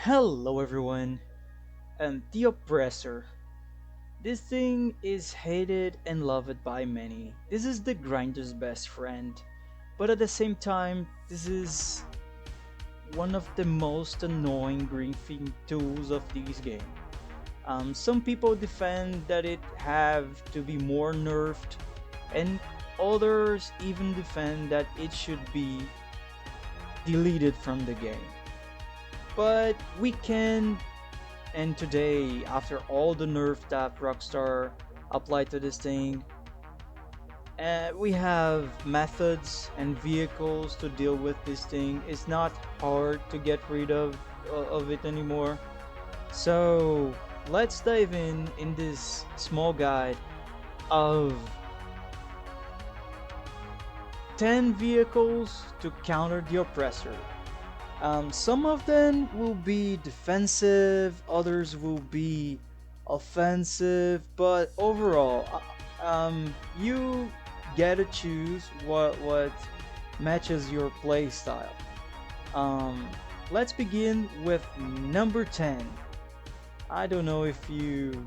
Hello everyone, I'm the Oppressor. This thing is hated and loved by many. This is the grinder's best friend. But at the same time, this is one of the most annoying griefing tools of this game. Some people defend that it have to be more nerfed, and others even defend that it should be deleted from the game. But we can. And today, after all the nerf that Rockstar applied to this thing, we have methods and vehicles to deal with this thing. It's not hard to get rid of it anymore. So let's dive in this small guide of 10 vehicles to counter the oppressor. Some of them will be defensive, others will be offensive, but overall, you get to choose what matches your play style. Um, let's begin with number 10. I don't know if you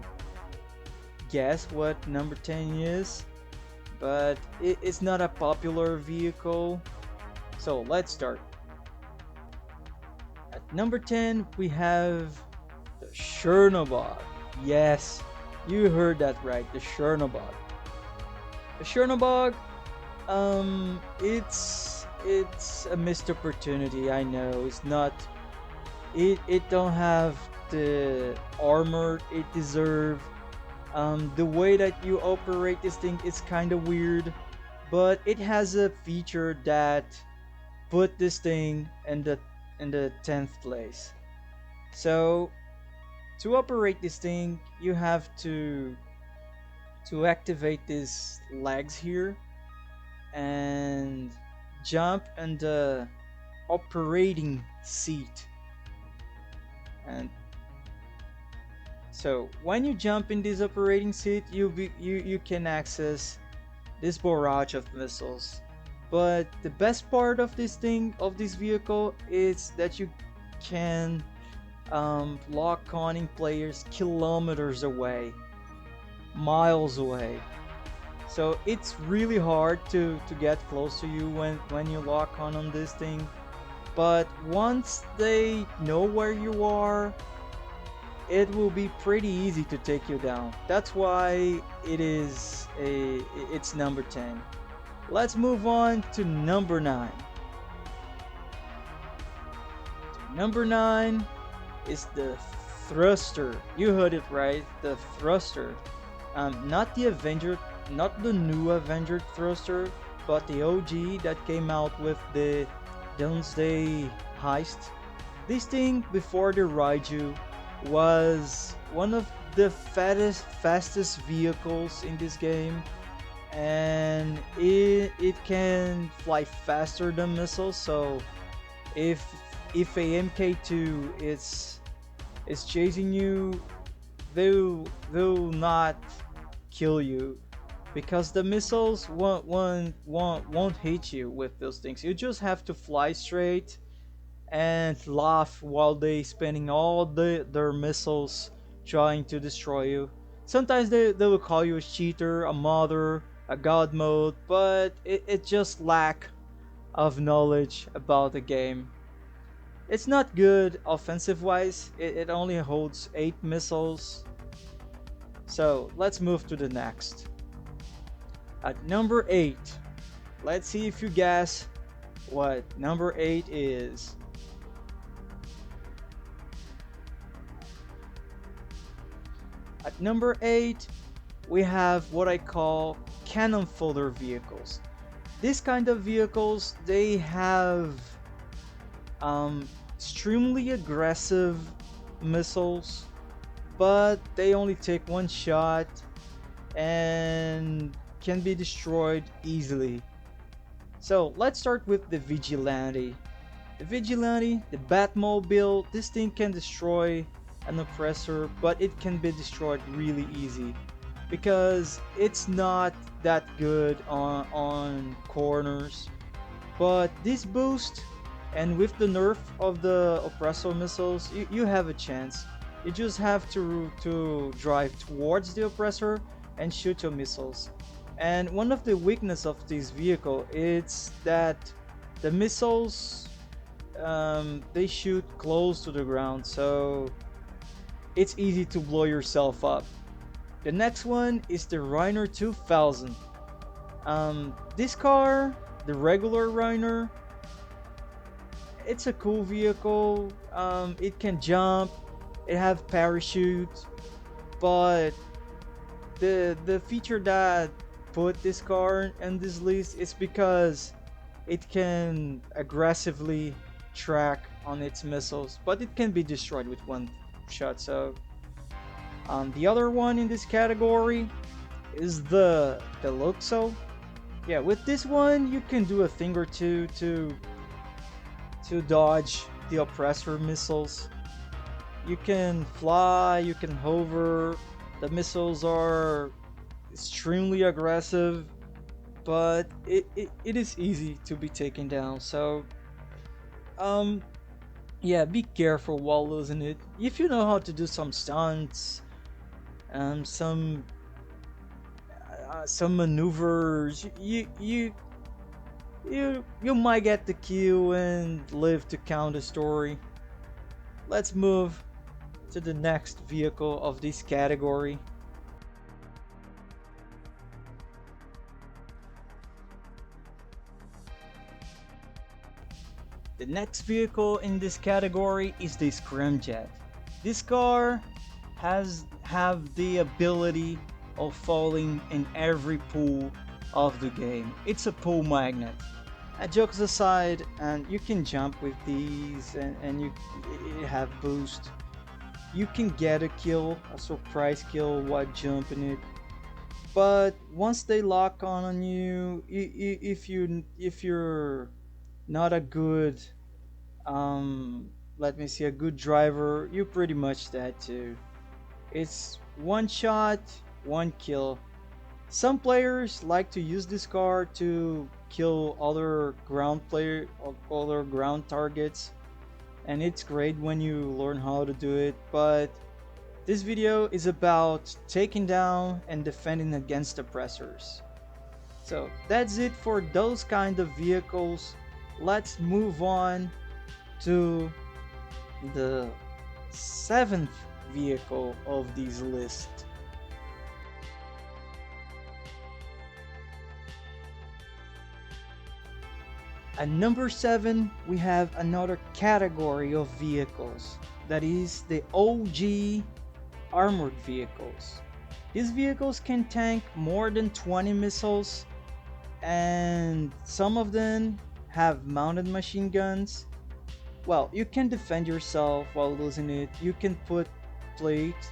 guess what number 10 is, but it's not a popular vehicle. So let's start. At number 10, we have the Chernobog. Yes, you heard that right, the Chernobog. The Chernobog, it's a missed opportunity. I know it's not. It don't have the armor it deserve. The way that you operate this thing is kind of weird, but it has a feature that put this thing in the 10th place. So to operate this thing, you have to activate these legs here and jump in the operating seat. And so when you jump in this operating seat, you can access this barrage of missiles. But the best part of this vehicle is that you can lock onning players kilometers away, miles away. So it's really hard to get close to you when you lock on this thing. But once they know where you are, it will be pretty easy to take you down. That's why it's number 10. Let's move on to number 9. Number 9 is the thruster. You heard it right, the thruster. Not the Avenger, not the new Avenger thruster, but the OG that came out with the Doomsday heist. This thing before the Raiju was one of the fastest vehicles in this game, and it can fly faster than missiles. So if a MK2 is chasing you, they'll not kill you because the missiles won't hit you with those things. You just have to fly straight and laugh while they spending all their missiles trying to destroy you. Sometimes they will call you a cheater, a mother, a god mode, but it just lack of knowledge about the game. It's not good offensive wise. It only holds 8 missiles. So let's move to the next. At number 8, let's see if you guess what number 8 is. At number 8, we have what I call cannon fodder vehicles. These kind of vehicles, they have extremely aggressive missiles, but they only take one shot and can be destroyed easily. So let's start with the Vigilante. The Vigilante, the Batmobile, this thing can destroy an oppressor, but it can be destroyed really easy because it's not that good on corners. But this boost And with the nerf of the Oppressor missiles, you have a chance. You just have to drive towards the Oppressor and shoot your missiles. And one of the weakness of this vehicle is that the missiles they shoot close to the ground, so it's easy to blow yourself up. The next one is the Reiner 2000. This car, the regular Reiner, it's a cool vehicle. It can jump, it has parachute, but the feature that put this car in this list is because it can aggressively track on its missiles, but it can be destroyed with one shot. So the other one in this category is the Luxo. Yeah, with this one you can do a thing or two to dodge the Oppressor missiles. You can fly, you can hover. The missiles are extremely aggressive, but it is easy to be taken down. So um yeah, be careful while losing it. If you know how to do some stunts, some some maneuvers, you might get the kill and live to count the story. Let's move to the next vehicle of this category. The next vehicle in this category is the Scramjet. This car have the ability of falling in every pool of the game. It's a pool magnet. Jokes aside, and you can jump with these, and you have boost. You can get a kill, a surprise kill while jumping it. But once they lock on you, if you're not a good let me see, a good driver, you pretty much dead too. It's one shot, one kill. Some players like to use this car to kill other ground targets, and it's great when you learn how to do it. But this video is about taking down and defending against oppressors. So that's it for those kind of vehicles. Let's move on to the seventh vehicle of this list. At number 7, we have another category of vehicles, that is the OG armored vehicles. These vehicles can tank more than 20 missiles, and some of them have mounted machine guns. Well, you can defend yourself while losing it. You can put plate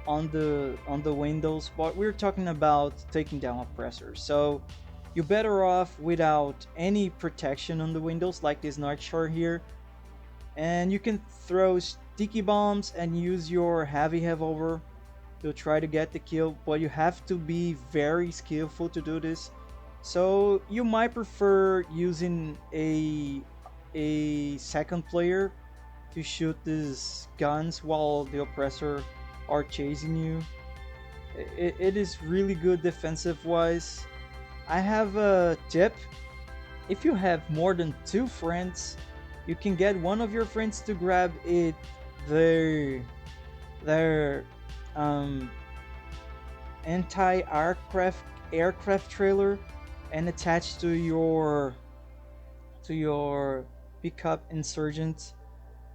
on the windows, but we're talking about taking down oppressors. So you're better off without any protection on the windows, like this night shard here. And you can throw sticky bombs and use your heavy revolver to try to get the kill, but you have to be very skillful to do this. So you might prefer using a second player to shoot these guns while the oppressor are chasing you. It is really good defensive wise. I have a tip. If you have more than 2 friends, you can get one of your friends to grab their aircraft trailer and attach to your pickup insurgent,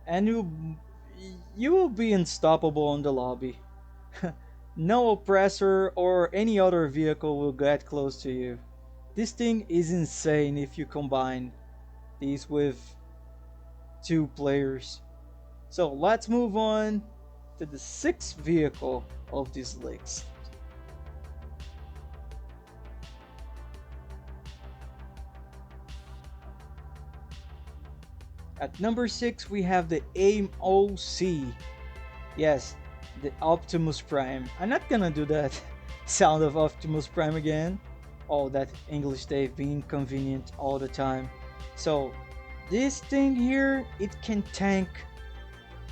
and you will be unstoppable in the lobby. No oppressor or any other vehicle will get close to you. This thing is insane if you combine these with 2 players. So let's move on to the 6th vehicle of this list. At number 6, we have the AIM-OC. Yes, the Optimus Prime. I'm not gonna do that sound of Optimus Prime again. Oh, that English Dave being convenient all the time. So This thing here, it can tank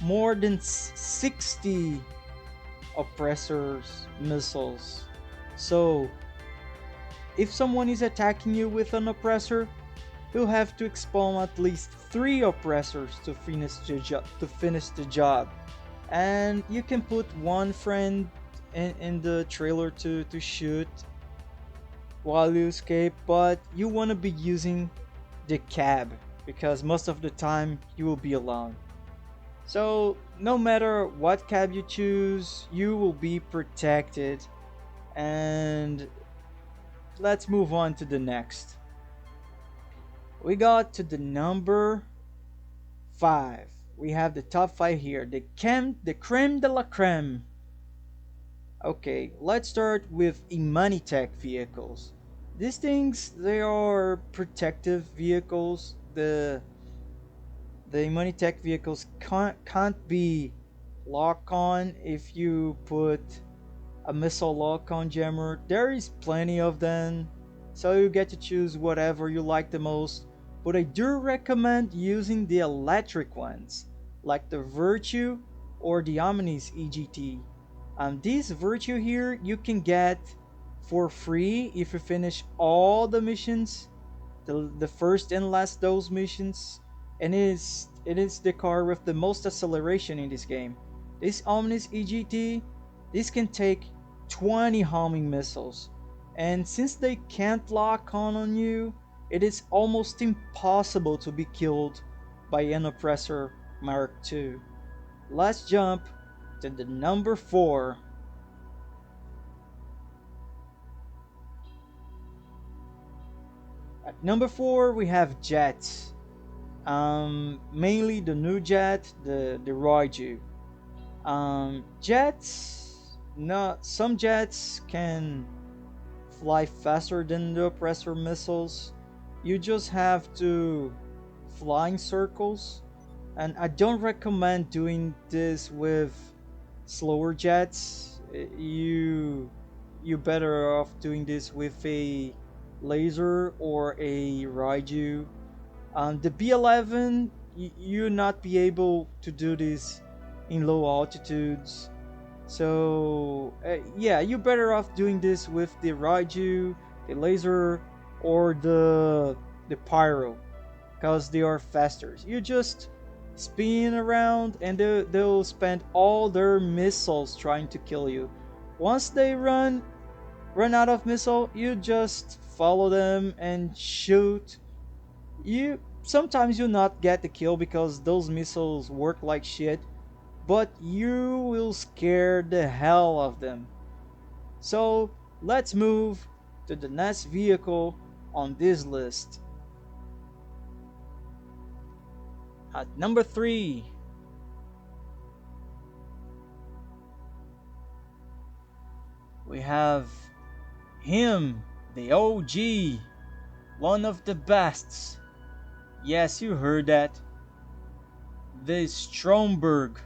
more than 60 oppressors missiles. So if someone is attacking you with an oppressor, you'll have to spawn at least 3 oppressors to finish the job. And you can put one friend in the trailer to shoot while you escape, but you want to be using the cab because most of the time you will be alone. So no matter what cab you choose, you will be protected. And let's move on to the next. We got to the number 5. We have the top 5 here. The creme de la creme. Okay, let's start with Imanitech vehicles. These things, they are protective vehicles. The Imanitech vehicles can't be lock on if you put a missile lock-on jammer. There is plenty of them, so you get to choose whatever you like the most. But I do recommend using the electric ones, like the Virtue or the Omnis EGT. This Virtue here you can get for free if you finish all the missions, the first and last those missions, and it is the car with the most acceleration in this game. This Omnis EGT, this can take 20 homing missiles, and since they can't lock on you, it is almost impossible to be killed by an Oppressor Mark II. Let's jump to the number 4. At number 4 we have jets. Mainly the new jet, the Raiju. Jets, not some jets can fly faster than the Oppressor missiles. You just have to fly in circles, and I don't recommend doing this with slower jets. You better off doing this with a laser or a Raiju. The B11, you not be able to do this in low altitudes. So yeah, you better off doing this with the Raiju, the laser, or the Pyro, because they are faster. You just spin around and they'll spend all their missiles trying to kill you. Once they run out of missile, you just follow them and shoot. You sometimes you not get the kill because those missiles work like shit, but you will scare the hell of them. So let's move to the next vehicle on this list. At number 3, we have him, the OG, one of the bests. Yes, you heard that. The Stromberg.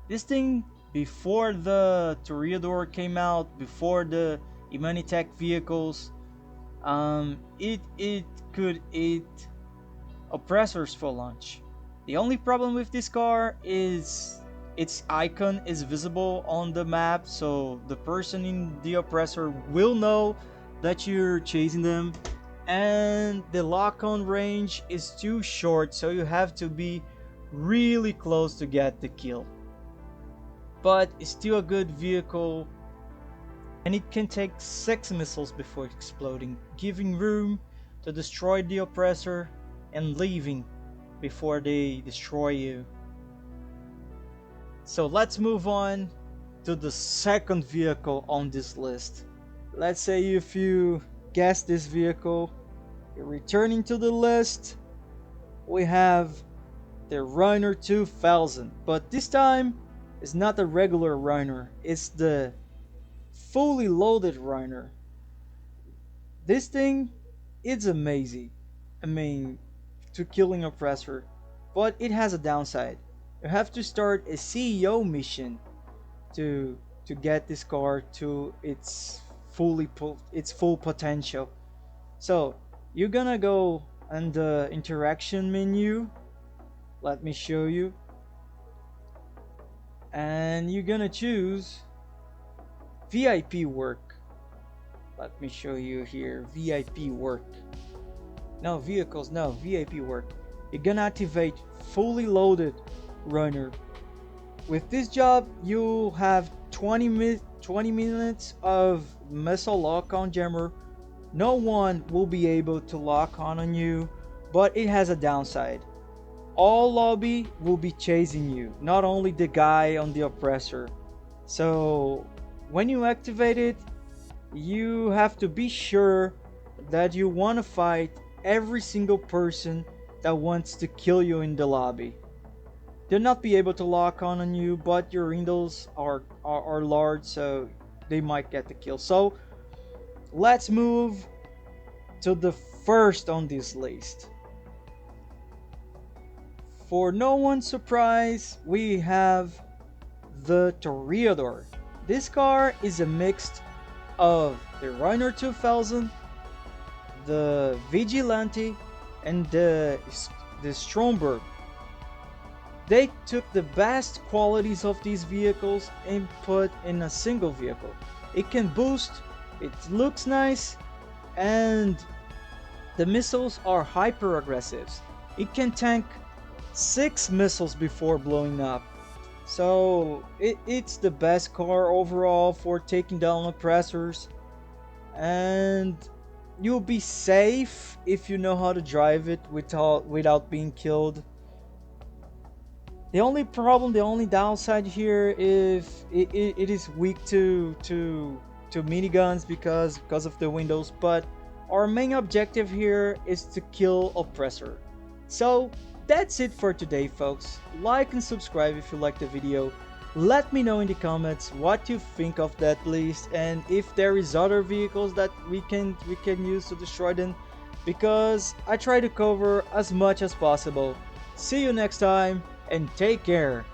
This thing, before the Toreador came out, before the Imanitech vehicles, it could eat oppressors for lunch. The only problem with this car is its icon is visible on the map, so the person in the oppressor will know that you're chasing them, and the lock-on range is too short, so you have to be really close to get the kill. But it's still a good vehicle, and it can take 6 missiles before exploding, giving room to destroy the oppressor and leaving before they destroy you. So let's move on to the second vehicle on this list. Let's say if you guess this vehicle, returning to the list, we have the Runner 2000, but this time it's not the regular Runner, it's the fully loaded Runner. This thing is amazing. I mean, to killing oppressor, but it has a downside. You have to start a CEO mission to get this car to its full potential. So you're gonna go and the interaction menu. Let me show you. And you're gonna choose VIP work. Let me show you here. VIP work. No vehicles, no VIP work. You're gonna activate fully loaded runner. With this job, you'll have 20 minutes of missile lock-on jammer. No one will be able to lock on you, but it has a downside. All lobby will be chasing you, not only the guy on the oppressor. So when you activate it, you have to be sure that you want to fight every single person that wants to kill you in the lobby. They'll not be able to lock on you, but your windows are large, so they might get the kill. So let's move to the first on this list. For no one's surprise, we have the Toreador. This car is a mix of the Reiner 2000, the Vigilante, and the Stromberg. They took the best qualities of these vehicles and put in a single vehicle. It can boost, it looks nice, and the missiles are hyper aggressive. It can tank 6 missiles before blowing up. So it's the best car overall for taking down oppressors, and you'll be safe if you know how to drive it without being killed. The only problem, the only downside here is it is weak to miniguns because of the windows, but our main objective here is to kill Oppressor. So that's it for today, folks. Like and subscribe if you liked the video. Let me know in the comments what you think of that list, and if there is other vehicles that we can use to destroy them, because I try to cover as much as possible. See you next time, and take care.